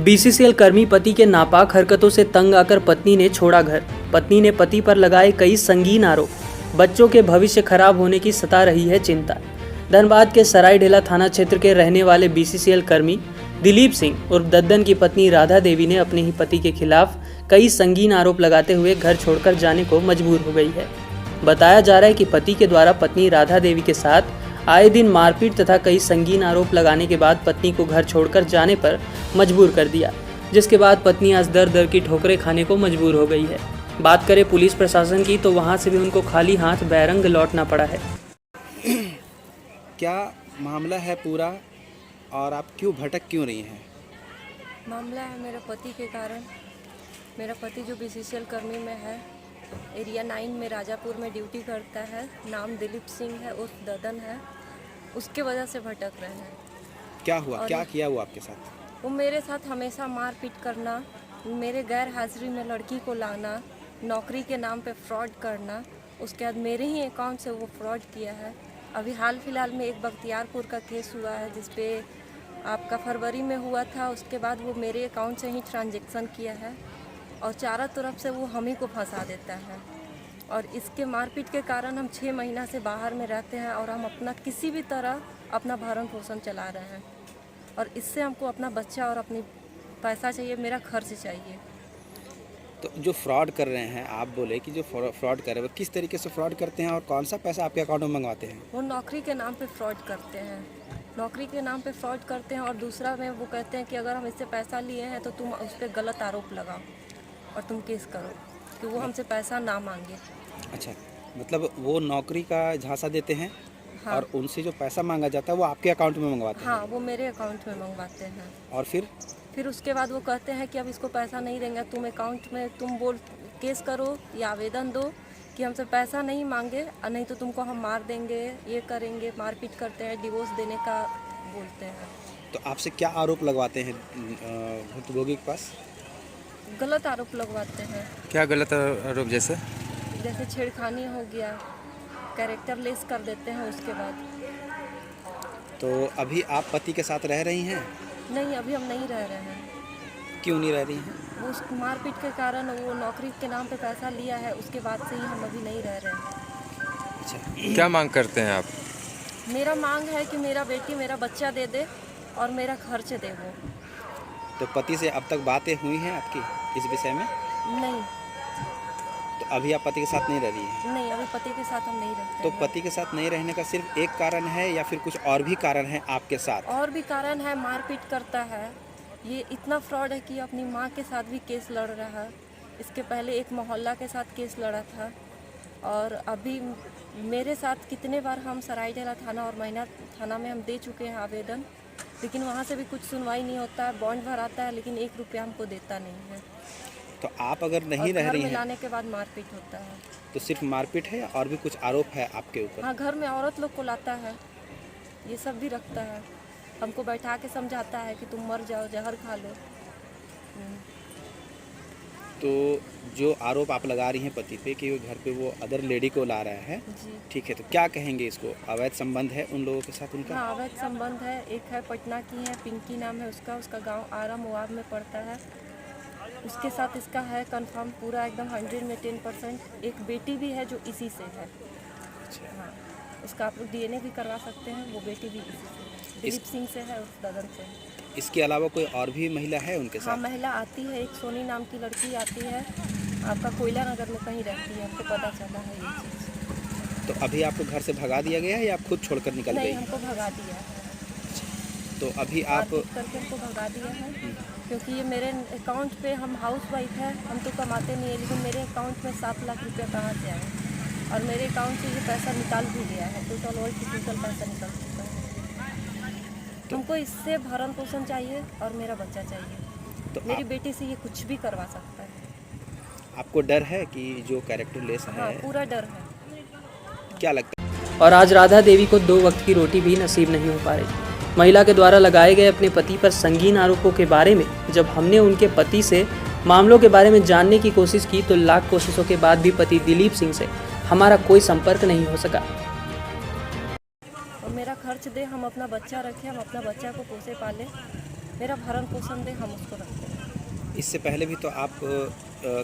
BCCL कर्मी पति के नापाक हरकतों से तंग आकर पत्नी ने छोड़ा घर। पत्नी ने पति पर लगाए कई संगीन आरोप। बच्चों के भविष्य खराब होने की सता रही है चिंता। धनबाद के सरायढेला थाना क्षेत्र के रहने वाले बीसीसीएल कर्मी दिलीप सिंह उर्फ दद्दन की पत्नी राधा देवी ने अपने ही पति के खिलाफ कई संगीन आरोप लगाते हुए घर छोड़कर जाने को मजबूर हो गई है। बताया जा रहा है कि पति के द्वारा पत्नी राधा देवी के साथ आए दिन मारपीट तथा कई संगीन आरोप लगाने के बाद पत्नी को घर छोड़कर जाने पर मजबूर कर दिया, जिसके बाद पत्नी आज दर दर की ठोकरें खाने को मजबूर हो गई है। बात करें पुलिस प्रशासन की तो वहां से भी उनको खाली हाथ बैरंग लौटना पड़ा है। क्या मामला है पूरा और आप क्यों भटक क्यों रही हैं? मामला है मेरे पति के कारण। मेरा पति जो बीसीसीएल कर्मी में है, एरिया 9 में राजापुर में ड्यूटी करता है। नाम दिलीप सिंह है, उर्फ ददन है। उसके वजह से भटक रहे हैं। क्या हुआ, क्या किया वो आपके साथ? वो मेरे साथ हमेशा मारपीट करना, मेरे गैर हाजिरी में लड़की को लाना, नौकरी के नाम पे फ्रॉड करना। उसके बाद मेरे ही अकाउंट से वो फ्रॉड किया है। अभी हाल फिलहाल में एक बख्तियारपुर का केस हुआ है जिसपे आपका फरवरी में हुआ था। उसके बाद वो मेरे अकाउंट से ही ट्रांजैक्शन किया है और चारों तरफ से वो हम ही को फंसा देता है। और इसके मारपीट के कारण हम 6 महीना से बाहर में रहते हैं और हम अपना किसी भी तरह अपना भरण पोषण चला रहे हैं। और इससे हमको अपना बच्चा और अपनी पैसा चाहिए, मेरा खर्च चाहिए। तो जो फ्रॉड कर रहे हैं, आप बोले कि जो फ्रॉड कर रहे हैं वो किस तरीके से फ्रॉड करते हैं और कौन सा पैसा आपके अकाउंट में मंगवाते हैं? वो नौकरी के नाम पे फ्रॉड करते हैं। नौकरी के नाम पे फ्रॉड करते हैं और दूसरा में वो कहते हैं कि अगर हम इससे पैसा लिए हैं तो तुम उस पर गलत आरोप लगाओ और तुम केस करो कि वो हमसे पैसा ना मांगे। अच्छा, मतलब वो नौकरी का झांसा देते हैं। हाँ। और उनसे जो पैसा मांगा जाता है वो आपके अकाउंट में मंगवाते हैं? हाँ, वो मेरे अकाउंट में मंगवाते हैं। और फिर उसके बाद वो कहते हैं कि अब इसको पैसा नहीं देंगे, तुम अकाउंट में तुम बोल केस करो या आवेदन दो कि हमसे पैसा नहीं मांगे और नहीं तो तुमको हम मार देंगे, ये करेंगे। मारपीट करते हैं, डिवोर्स देने का बोलते हैं। तो आपसे क्या आरोप लगवाते हैं भुक्तभोगी के पास? गलत आरोप लगवाते हैं। क्या गलत आरोप? जैसे छेड़खानी हो गया, कैरेक्टर लेस कर देते हैं। उसके बाद तो अभी आप पति के साथ रह रही हैं? नहीं, अभी हम नहीं रह रहे हैं। क्यों नहीं रह रही हैं? वो उस मारपीट के कारण वो नौकरी के नाम पे पैसा लिया है, उसके बाद से ही हम अभी नहीं रह रहे हैं। अच्छा, क्या मांग करते हैं आप? मेरा मांग है कि मेरा बेटी मेरा बच्चा दे दे और मेरा खर्च दे वो। तो पति से अब तक बातें हुई हैं आपकी इस विषय में? नहीं तो अभी आप पति के साथ नहीं रह रही हैं? नहीं, अभी पति के साथ हम नहीं रहते तो हैं। पति के साथ नहीं रहने का सिर्फ एक कारण है या फिर कुछ और भी कारण है आपके साथ? और भी कारण है, मारपीट करता है। ये इतना फ्रॉड है कि अपनी माँ के साथ भी केस लड़ रहा है। इसके पहले एक मोहल्ला के साथ केस लड़ा था और अभी मेरे साथ कितने बार हम सरायढेला थाना और मैना थाना में हम दे चुके हैं आवेदन, लेकिन वहाँ से भी कुछ सुनवाई नहीं होता है। बॉन्ड भराता है लेकिन 1 रुपया हमको देता नहीं है। तो आप अगर नहीं रह रही हैं लाने के बाद मारपीट होता है। तो सिर्फ मारपीट है या और भी कुछ आरोप है आपके ऊपर? हाँ, घर में औरत लोग को लाता है, ये सब भी रखता है। हमको बैठा के समझाता है कि तुम मर जाओ, जहर खा लो। तो जो आरोप आप लगा रही हैं पति पे कि वो घर पे वो अदर लेडी को ला रहा है, जी। ठीक है, तो क्या कहेंगे इसको? अवैध संबंध है उन लोगों के साथ उनका? हाँ, अवैध संबंध है। एक है पटना की है, पिंकी नाम है उसका गांव आरा मुआब में पड़ता है। उसके साथ इसका है कंफर्म पूरा एकदम 100 में 10%। एक बेटी भी है जो इसी से है। हाँ, उसका आप लोग DNA भी करवा सकते हैं। वो बेटी भी इसी से है, दिलीप सिंह से है, उस ददन से। इसके अलावा कोई और भी महिला है उनके हाँ, साथ? महिला आती है, एक सोनी नाम की लड़की आती है, आपका कोयला नगर में कहीं रहती है, हमको पता चला है ये चीज़। तो अभी आपको घर से भगा दिया गया है या आप खुद छोड़कर निकल नहीं, गई? हमको भगा दिया है। तो अभी आप मारपीट करके हमको भगा दिया है क्योंकि ये मेरे अकाउंट पे, हम हाउस वाइफ है, हम तो कमाते नहीं है, लेकिन मेरे अकाउंट में 7 लाख रुपया कहाँ से आए और मेरे अकाउंट से ये पैसा निकाल भी लिया है। टोटल पैसा निकल चुका है। हमको इससे भरण पोषण चाहिए और मेरा बच्चा चाहिए। तो मेरी बेटी से ये कुछ भी करवा सकता है। आपको डर है कि जो कैरेक्टर लेस हाँ, है? पूरा डर है। क्या लगता है? और आज राधा देवी को 2 वक्त की रोटी भी नसीब नहीं हो पा रही। महिला के द्वारा लगाए गए अपने पति पर संगीन आरोपों के बारे में जब हमने उनके पति से मामलों के बारे में जानने की कोशिश की तो लाख कोशिशों के बाद भी पति दिलीप सिंह से हमारा कोई संपर्क नहीं हो सका। और मेरा खर्च दे, हम अपना बच्चा रखें, हम अपना बच्चा को पोसे पाले। मेरा भरण पोषण दे, हम उसको रखते हैं। इससे पहले भी तो आप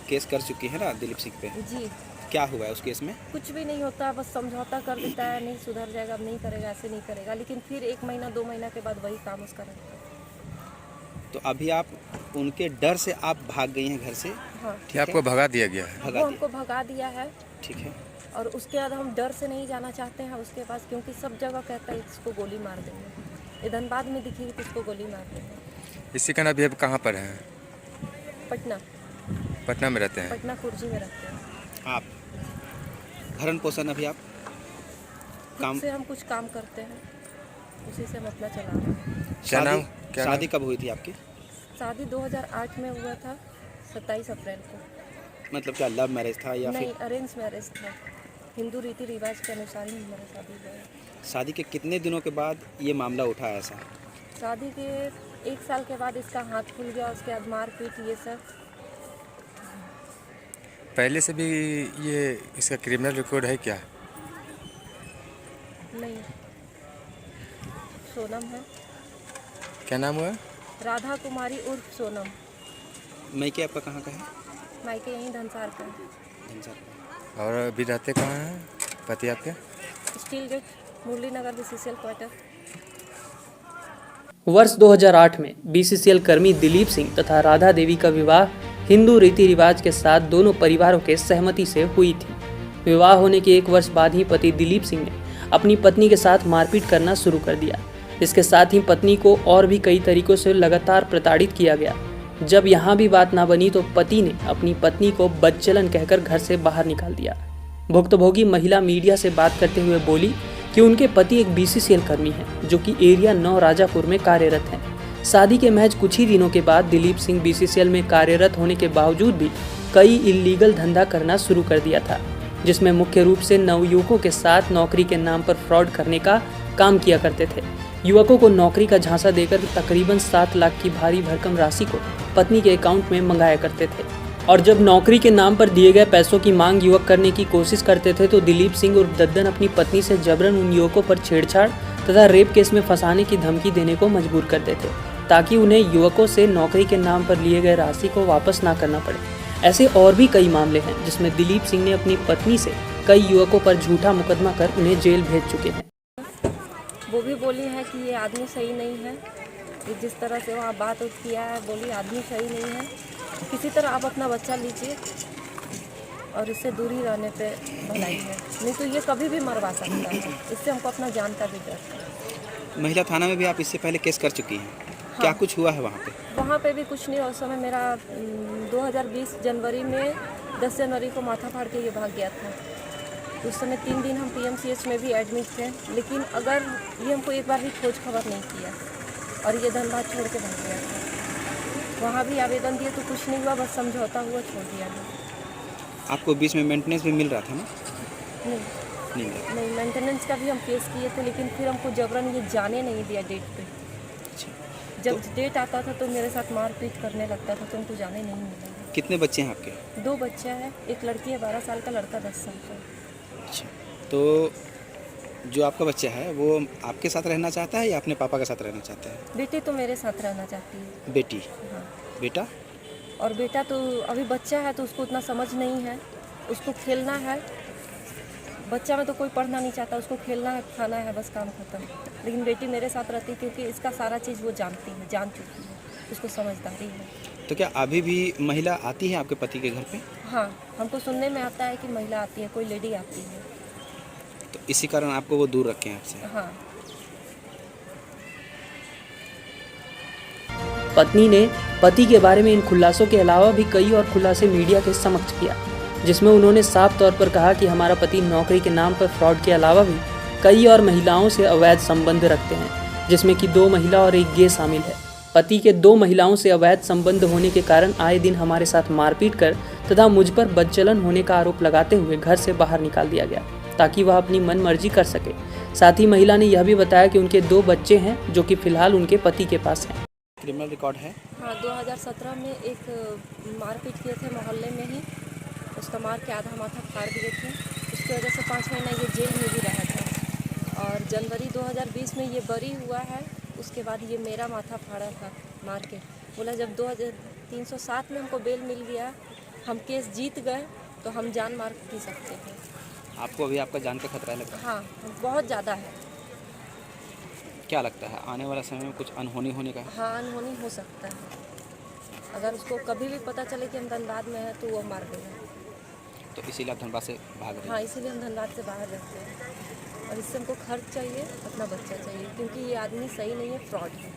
केस कर चुकी हैं ना दिलीप सिंह पे? जी, क्या हुआ है उस केस में? कुछ भी नहीं होता, बस समझौता कर देता है, नहीं सुधर जाएगा, अब नहीं करेगा, ऐसे नहीं करेगा, लेकिन फिर 1 महीना 2 महीना के बाद वही काम उसका रहता है। तो अभी आप उनके डर से आप भाग गई हैं घर से? हाँ, क्या आपको भगा दिया गया है? भगा वो दिया। हमको भगा दिया है ठीक है। और उसके बाद हम डर से नहीं जाना चाहते हैं उसके पास, क्योंकि सब जगह कहता है इसको गोली मार देंगे, ये धनबाद में दिखेगी तो इसको गोली मार देंगे। इसी कारण अभी आप कहाँ पर हैं? पटना पटना में रहते हैं। पटना कुर्जी में रहते हैं। आप भरण पोषण अभी आप काम खुद से हम कुछ काम करते हैं, उसी से हम अपना चला रहे हैं। क्या नाम? क्या शादी नाम? कब हुई थी आपकी? शादी 2008 में हुआ था, 27 अप्रैल को। मतलब क्या लव मैरिज था या नहीं, फिर? अरेंज मैरिज था, हिंदू रीति रिवाज के अनुसार ही हमारा शादी हुआ है। शादी के कितने दिनों के बाद ये मामला उठा ऐसा? शादी के 1 साल के बाद इसका हाथ खुल गया, उसके बाद मारपीट ये सब। पहले से भी ये इसका क्रिमिनल रिकॉर्ड है क्या? नहीं, सोनम है, क्या नाम हुआ? राधा कुमारी उर्फ सोनम। मैके आपका कहाँ का है? मायके यहीं धनसार का है। धनसर का। और अभी रहते कहाँ हैं पति आपके? Steel gate, Murli Nagar, BCCL quarter. वर्ष 2008 में बीसीसीएल कर्मी दिलीप सिंह तथा राधा देवी का विवाह हिंदू रीति रिवाज के साथ दोनों परिवारों के सहमति से हुई थी। विवाह होने के 1 वर्ष बाद ही पति दिलीप सिंह ने अपनी पत्नी के साथ मारपीट करना शुरू कर दिया। इसके साथ ही पत्नी को और भी कई तरीकों से लगातार प्रताड़ित किया गया। जब यहाँ भी बात ना बनी तो पति ने अपनी पत्नी को बदचलन कहकर घर से बाहर निकाल दिया। भुक्तभोगी महिला मीडिया से बात करते हुए बोली कि उनके पति एक बीसीसीएल कर्मी हैं जो कि एरिया 9 राजापुर में कार्यरत हैं। शादी के महज कुछ ही दिनों के बाद दिलीप सिंह बीसीसीएल में कार्यरत होने के बावजूद भी कई इल्लीगल धंधा करना शुरू कर दिया था, जिसमें मुख्य रूप से नवयुवकों के साथ नौकरी के नाम पर फ्रॉड करने का काम किया करते थे। युवकों को नौकरी का झांसा देकर तकरीबन 7 लाख की भारी भरकम राशि को पत्नी के अकाउंट में मंगाया करते थे और जब नौकरी के नाम पर दिए गए पैसों की मांग युवक करने की कोशिश करते थे तो दिलीप सिंह और दद्दन अपनी पत्नी से जबरन उन युवकों पर छेड़छाड़ तथा रेप केस में फंसाने की धमकी देने को मजबूर करते थे ताकि उन्हें युवकों से नौकरी के नाम पर लिए गए राशि को वापस ना करना पड़े। ऐसे और भी कई मामले हैं जिसमें दिलीप सिंह ने अपनी पत्नी से कई युवकों पर झूठा मुकदमा कर उन्हें जेल भेज चुके हैं। वो भी बोली है कि ये आदमी सही नहीं है, ये जिस तरह से वहाँ बात किया है, बोली आदमी सही नहीं है, किसी तरह आप अपना बच्चा लीजिए और इससे दूरी रहने पे भलाई है, नहीं तो ये कभी भी मरवा सकता है। इससे हमको अपना जान का भी डर है। महिला थाना में भी आप इससे पहले केस कर चुकी हैं। हाँ। क्या कुछ हुआ है वहाँ पे? वहाँ पे भी कुछ नहीं। उस समय मेरा 2020 जनवरी में 10 जनवरी को माथा फाड़ के ये भाग गया था। उस समय 3 दिन हम पीएमसीएच में भी एडमिट थे, लेकिन अगर ये हमको एक बार भी खोज खबर नहीं किया और ये धनबाद छोड़ के भाग गया था। वहाँ भी आवेदन दिए तो कुछ नहीं हुआ, बस समझौता हुआ, छोड़ दिया गया। आपको बीच में मेंटेनेंस भी मिल रहा था ना? नहीं नहीं मिला। नहीं, मेंटेनेंस का भी हम केस किए थे, लेकिन फिर हमको जबरन ये जाने नहीं दिया डेट पे। अच्छा। जब डेट आता था तो मेरे साथ मारपीट करने लगता था, तो हमको जाने नहीं मिला। कितने बच्चे हैं आपके? 2 बच्चे हैं, एक लड़की है 12 साल का, लड़का 10 साल का। अच्छा, तो जो आपका बच्चा है वो आपके साथ रहना चाहता है या अपने पापा के साथ रहना चाहता है? बेटी तो मेरे साथ रहना चाहती है। बेटी? हाँ, बेटा? और बेटा तो अभी बच्चा है तो उसको उतना समझ नहीं है, उसको खेलना है। बच्चा में तो कोई पढ़ना नहीं चाहता, उसको खेलना है, खाना है, बस काम खत्म। लेकिन बेटी मेरे साथ रहती है क्योंकि इसका सारा चीज़ वो जानती है, जान चुकी है, उसको समझदारी है। तो क्या अभी भी महिला आती है आपके पति के घर पे? हाँ, हमको सुनने में आता है कि महिला आती है, कोई लेडी आती है। तो इसी कारण आपको वो दूर रखे हैं आपसे? हाँ। पत्नी ने पति के बारे में इन खुलासों के अलावा भी कई और खुलासे मीडिया के समक्ष किया, जिसमें उन्होंने साफ तौर पर कहा कि हमारा पति नौकरी के नाम पर फ्रॉड के अलावा भी कई और महिलाओं से अवैध संबंध रखते हैं, जिसमें कि 2 महिला और 1 गे शामिल है। पति के 2 महिलाओं से अवैध संबंध होने के कारण आए दिन हमारे साथ मारपीट कर तथा मुझ पर बदचलन होने का आरोप लगाते हुए घर से बाहर निकाल दिया गया ताकि वह अपनी मनमर्जी कर सके। साथ ही महिला ने यह भी बताया कि उनके 2 बच्चे हैं जो कि फिलहाल उनके पति के पास हैं। क्रिमिनल रिकॉर्ड है? हाँ, 2017 में एक मारपीट किए थे मोहल्ले में ही, उसका मार के आधा माथा फाड़ दिए थे। उसकी वजह से 5 महीना ये जेल में भी रहा था और जनवरी 2020 में ये बरी हुआ है उसके बाद ये मेरा माथा फाड़ा था मार के। बोला जब 2307 में हमको बेल मिल गया, हम केस जीत गए तो हम जान मार पी सकते हैं। आपको अभी आपका जान का खतरा लगता है? हाँ, बहुत ज़्यादा है। क्या लगता है आने वाला समय में कुछ अनहोनी होने का? हाँ, अनहोनी हो सकता है। अगर उसको कभी भी पता चले कि हम धनबाद में हैं तो वो मार देगा। तो इसीलिए आप धनबाद से भाग रहे हैं? हाँ, इसीलिए हम धनबाद से बाहर रहते हैं और इससे हमको खर्च चाहिए, अपना बच्चा चाहिए, क्योंकि ये आदमी सही नहीं है, फ्रॉड है।